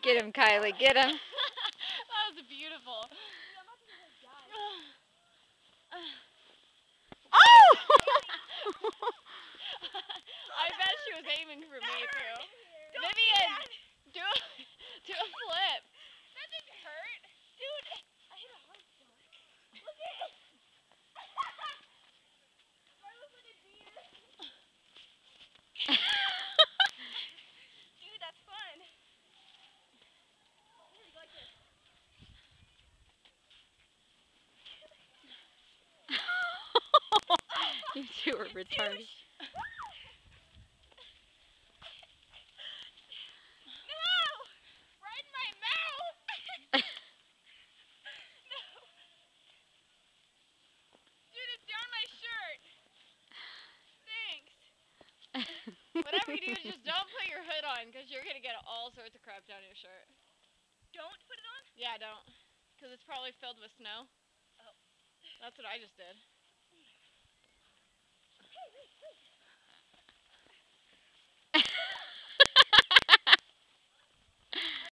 Get him, Kylie, get him. That was beautiful. Oh! I bet she was aiming for me too. Vivian, do a flip. That didn't hurt. Dude, I hit a hard spot. Look at it. I look like a deer. Dude, that's fun. Here, you go like this. You two are retarded. No! Right in my mouth! No! Dude, it's down my shirt. Thanks. Whatever you do, just don't put your hood on, because you're going to get all sorts of crap down your shirt. Don't put it on? Yeah, don't. Because it's probably filled with snow. Oh. That's what I just did.